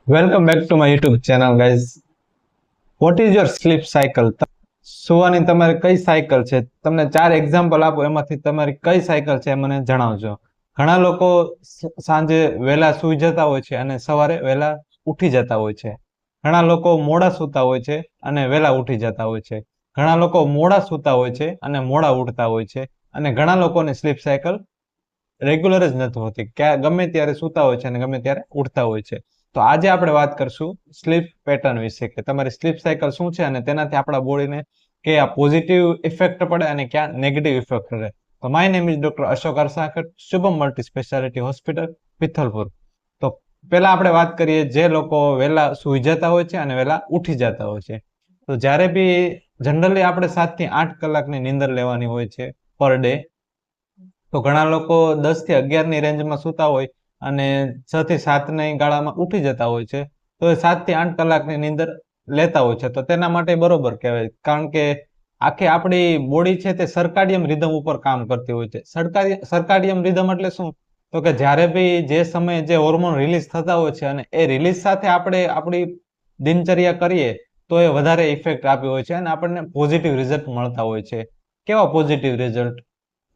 Welcome back to my YouTube channel guys. What is your sleep cycle? સુવાની તમારી કઈ cycle છે? તમને 4 એક્ઝામ્પલ આપો, એમાંથી તમારી કઈ સાયકલ છે એ મને જણાવજો. ઘણા લોકો સાંજે વહેલા સૂઈ જતા હોય છે અને સવારે વહેલા ઉઠી જતા હોય છે. ઘણા લોકો મોડા સૂતા હોય છે અને વહેલા ઉઠી જતા હોય છે. ઘણા લોકો મોડા સૂતા હોય છે અને મોડા ઉઠતા હોય છે. અને ઘણા લોકોની સ્લીપ સાયકલ રેગ્યુલર જ નથી હોતી, ગમે ત્યારે સૂતા હોય છે અને ગમે ત્યારે ઉઠતા હોય છે. તો આજે આપણે વાત કરશું સ્લીપ પેટર્ન વિશે, કે તમારી સ્લીપ સાયકલ શું છે અને તેનાથી આપણા બોડીને કયા પોઝિટિવ ઇફેક્ટ પડે અને ક્યાં નેગેટિવ ઇફેક્ટ પડે. તો my name is doctor Ashok Arsakar, Shubham multi speciality hospital, Pithalpur. તો પહેલા આપણે વાત કરીએ જે લોકો વહેલા સૂઈ જતા હોય છે અને વહેલા ઉઠી જતા હોય છે. તો જ્યારે બી જનરલી આપણે 7 થી 8 કલાકની નીંદર લેવાની હોય છે પર ડે. તો ઘણા લોકો 10 થી 11 ની રેન્જમાં સૂતા હોય અને 6 થી 7 ની ગાળામાં ઉઠી જતા હોય છે. તો એ 7 થી 8 કલાકની નીંદર લેતા હોય છે. તો તેના માટે બરોબર કહેવાય, કારણ કે આખી આપણી બોડી છે તે સર્કાડિયમ રિધમ ઉપર કામ કરતી હોય છે. સર્કાડિયમ રિધમ એટલે શું? તો કે જ્યારે બી જે સમયે જે હોર્મોન રિલીઝ થતા હોય છે અને એ રિલીઝ સાથે આપણે આપણી દિનચર્યા કરીએ તો એ વધારે ઇફેક્ટ આપી હોય છે અને આપણને પોઝિટિવ રિઝલ્ટ મળતા હોય છે. કેવા પોઝિટિવ રિઝલ્ટ?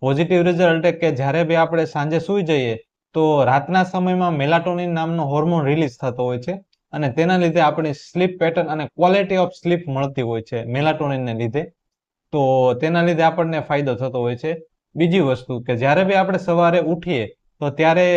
પોઝિટિવ રિઝલ્ટ કે જ્યારે બી આપણે સાંજે સૂઈ જઈએ તો રાતના સમયમાં મેલાટોનિન નામનો હોર્મોન રિલીઝ થતો હોય છે અને તેના લીધે આપણી સ્લીપ પેટર્ન અને ક્વોલિટી ઓફ સ્લીપ મળતી હોય છે મેલાટોનિનને લીધે. તો તેના લીધે આપણને ફાયદો થતો હોય છે. બીજી વસ્તુ કે જ્યારે બી આપણે સવારે ઉઠીએ તો ત્યારે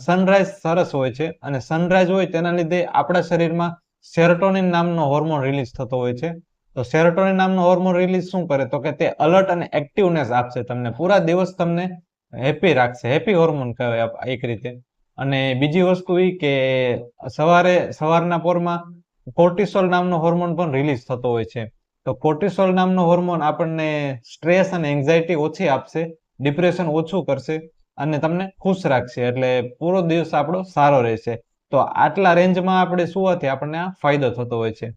સનરાઈઝ સરસ હોય છે અને સનરાઈઝ હોય તેના લીધે આપણા શરીરમાં સેરોટોનિન નામનો હોર્મોન રિલીઝ થતો હોય છે. તો સેરોટોનિન નામનો હોર્મોન રિલીઝ શું કરે? તો કે તે અલર્ટ અને એક્ટિવનેસ આપશે તમને, પૂરા દિવસ તમને હેપી રાખશે. હેપી હોર્મોન કહેવાય એક રીતે. અને બીજી વસ્તુ એ કે સવારના પોરમાં કોર્ટિસોલ નામનો હોર્મોન પણ રિલીઝ થતો હોય છે. તો કોર્ટિસોલ નામનો હોર્મોન આપણને સ્ટ્રેસ અને એન્ઝાયટી ઓછી આપશે, ડિપ્રેશન ઓછું કરશે અને તમને ખુશ રાખશે. એટલે પૂરો દિવસ આપણો સારો રહેશે. તો આટલા રેન્જમાં આપણે સુવાથી આપણને આ ફાયદો થતો હોય છે.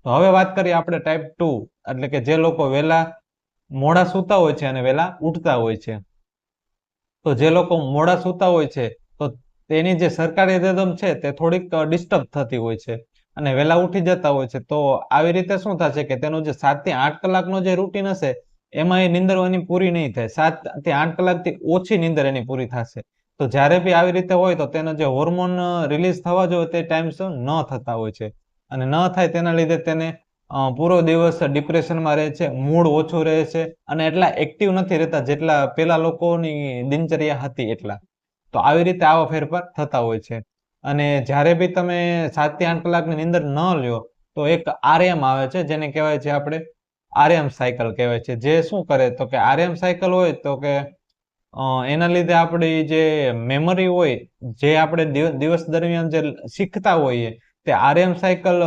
તો હવે વાત કરીએ આપણે ટાઈપ 2, એટલે કે જે લોકો મોડા સૂતા હોય છે અને વહેલા ઉઠતા હોય છે. તો જે લોકો મોડા સૂતા હોય છે તો તેની જે સરકારી રિધમ છે તે થોડીક ડિસ્ટર્બ થતી હોય છે અને વહેલા ઉઠી જતા હોય છે. તો આવી રીતે શું થશે કે તેનું જે 7 થી 8 કલાકનો જે રૂટીન હશે એમાં એ નીંદર એની પૂરી નહીં થાય. 7 થી 8 કલાકથી ઓછી નીંદર એની પૂરી થશે. તો જ્યારે બી આવી રીતે હોય તો તેનો જે હોર્મોન રિલીઝ થવા જોઈએ તે ટાઈમસર ન થતા હોય છે અને ન થાય તેના લીધે તેને પૂરો દિવસ ડિપ્રેશનમાં રહે છે, મૂડ ઓછું રહે છે અને એટલા એક્ટિવ નથી રહેતા જેટલા પેલા લોકોની દિનચર્યા હતી એટલા. તો આવી રીતે આવા ફેરફાર થતા હોય છે. અને જ્યારે બી તમે 7 થી 8 કલાકની નીંદર ન લ્યો તો એક આરએમ આવે છે જેને કહેવાય છે આપણે આરએમ સાયકલ કહેવાય છે. જે શું કરે? તો કે આરએમ સાયકલ હોય તો કે એના લીધે આપણી જે મેમરી હોય, જે આપણે દિવસ દરમિયાન જે શીખતા હોઈએ, તે આરએમ સાયકલ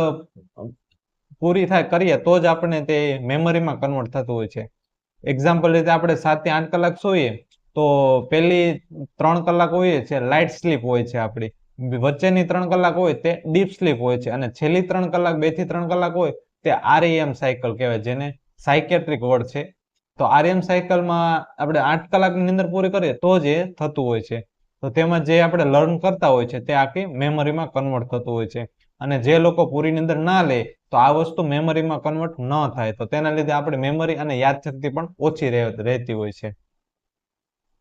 પૂરી થાય કરીએ તો જ આપણે તે મેમરીમાં કન્વર્ટ થતું હોય છે. એક્ઝામ્પલ રીતે આપણે 7 થી 8 કલાક સૂઈએ તો પહેલી 3 કલાક હોય છે લાઇટ સ્લીપ હોય છે આપણી, વચ્ચેની 3 કલાક હોય તે ડીપ સ્લીપ હોય છે અને છેલ્લી 3 કલાક, 2 થી 3 કલાક હોય તે આરઈએમ સાયકલ કહેવાય, જેને સાયકેટ્રિક વર્ડ છે. તો આરએમ સાયકલમાં આપણે 8 કલાકની નીંદર પૂરી કરીએ તો જ એ થતું હોય છે. તો તેમાં જે આપણે લર્ન કરતા હોય છે તે આખી મેમરીમાં કન્વર્ટ થતું હોય છે. અને જે લોકો પૂરી નીંદર ના લે તો આ વસ્તુ મેમરીમાં કન્વર્ટ ન થાય, તો તેના લીધે આપણી મેમરી અને યાદશક્તિ પણ ઓછી રહેતી હોય છે.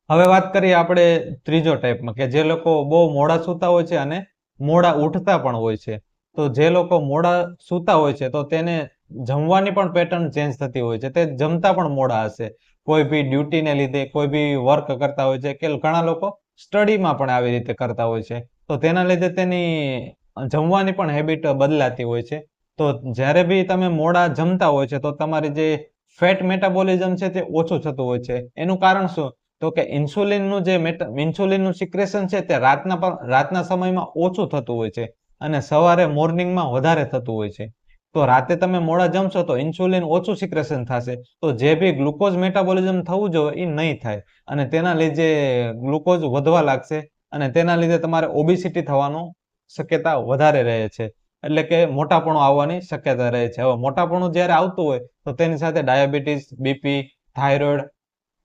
હવે વાત કરીએ આપણે ત્રીજો ટાઈપમાં, કે જે લોકો બહુ મોડા સૂતા હોય છે અને મોડા ઉઠતા પણ હોય છે. તો જે લોકો મોડા સૂતા હોય છે તો તેને જમવાની પણ પેટર્ન ચેન્જ થતી હોય છે. તે જમતા પણ મોડા હશે, કોઈ બી ડ્યુટીને લીધે, કોઈ બી વર્ક કરતા હોય છે, કે ઘણા લોકો સ્ટડીમાં પણ આવી રીતે કરતા હોય છે. તો તેના લીધે તેની જમવાની પણ હેબિટ બદલાતી હોય છે. તો જ્યારે બી તમે મોડા જમતા હોય છે તો તમારી જે ફેટ મેટાબોલિઝમ છે તે ઓછું થતું હોય છે. એનું કારણ શું? તો કે ઇન્સ્યુલિનનું સિક્રેશન છે તે રાતના સમયમાં ઓછું થતું હોય છે અને સવારે મોર્નિંગમાં વધારે થતું હોય છે. તો રાતે તમે મોડા જમશો તો ઇન્સ્યુલિન ઓછું સિક્રેશન થશે, તો જે બી ગ્લુકોઝ મેટાબોલિઝમ થવું જોઈએ એ નહીં થાય અને તેના લીધે ગ્લુકોઝ વધવા લાગશે અને તેના લીધે તમારે ઓબેસિટી થવાનું શક્યતા વધારે રહે છે. એટલે કે મોટાપણું આવવાની શક્યતા રહે છે. હવે મોટાપણું જ્યારે આવતું હોય તો તેની સાથે ડાયાબિટીસ, બીપી, થાઇરોઇડ,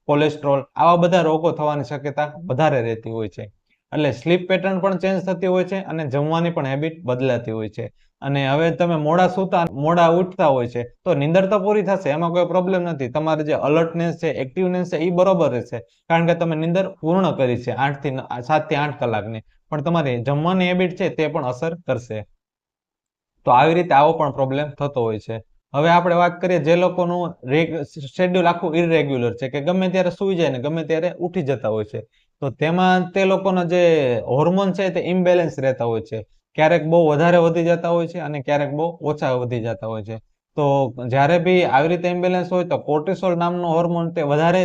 કોલેસ્ટ્રોલ, આવા બધા રોગો થવાની શક્યતા વધારે રહેતી હોય છે. એટલે સ્લીપ પેટર્ન પણ ચેન્જ થતી હોય છે અને જમવાની પણ હેબિટ બદલાતી હોય છે. અને હવે તમે મોડા સૂતા મોડા ઉઠતા હોય છે તો નીંદર તો પૂરી થશે, એમાં કોઈ પ્રોબ્લેમ નથી. તમારે જે અલર્ટનેસ છે, એક્ટિવનેસ છે, એ બરોબર રહેશે, કારણ કે તમે નીંદર પૂર્ણ કરી છે 7 થી 8 કલાકની. પણ તમારી જમવાની હેબિટ છે તે પણ અસર કરશે. તો આવી રીતે આવો પણ પ્રોબ્લેમ થતો હોય છે. હવે આપણે વાત કરીએ જે લોકોનું શેડ્યુલ આખું ઇરેગ્યુલર છે, કે ગમે ત્યારે સૂઈ જાય ને ગમે ત્યારે ઉઠી જતા હોય છે, તો તેમાં તે લોકોના જે હોર્મોન છે તે ઇમ્બેલેન્સ રહેતા હોય છે. ક્યારેક બહુ વધારે વધી જતા હોય છે અને ક્યારેક બહુ ઓછા વધી જતા હોય છે. તો જ્યારે બી આવી રીતે ઇમ્બેલેન્સ હોય તો કોર્ટિસોલ નામનો હોર્મોન તે વધારે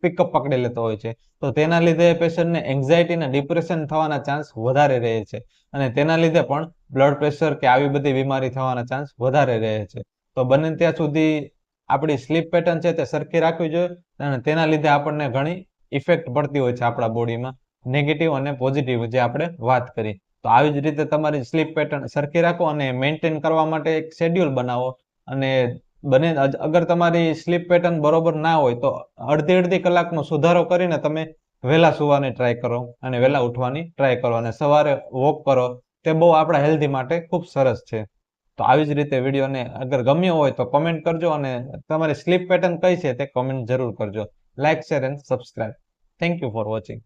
પિકઅપ પકડી લેતો હોય છે. તો તેના લીધે પેશન્ટને એન્ઝાયટી અને ડિપ્રેશન થવાના ચાન્સ વધારે રહે છે. અને તેના લીધે પણ બ્લડ પ્રેશર કે આવી બધી બીમારી થવાના ચાન્સ વધારે રહે છે. તો બને ત્યાં સુધી આપણી સ્લીપ પેટર્ન છે તે સરખી રાખવી જોઈએ, અને તેના લીધે આપણને ઘણી ઇફેક્ટ પડતી હોય છે આપણા બોડીમાં, નેગેટિવ અને પોઝિટિવ, જે આપણે વાત કરી. તો આવી જ રીતે તમારી સ્લીપ પેટર્ન સરખી રાખો અને મેન્ટેન કરવા માટે એક શેડ્યુલ બનાવો. અને અગર તમારી સ્લીપ પેટર્ન બરોબર ના હોય તો અડધી કલાકનો સુધારો કરીને તમે વહેલા સુવાની ટ્રાય કરો અને વહેલા ઉઠવાની ટ્રાય કરો અને સવારે વોક કરો. તે બહુ આપણા હેલ્ધી માટે ખૂબ સરસ છે. તો આવી જ રીતે વિડીયોને અગર ગમ્યો હોય તો કોમેન્ટ કરજો, અને તમારી સ્લીપ પેટર્ન કઈ છે તે કોમેન્ટ જરૂર કરજો. Like, share and subscribe. Thank you for watching.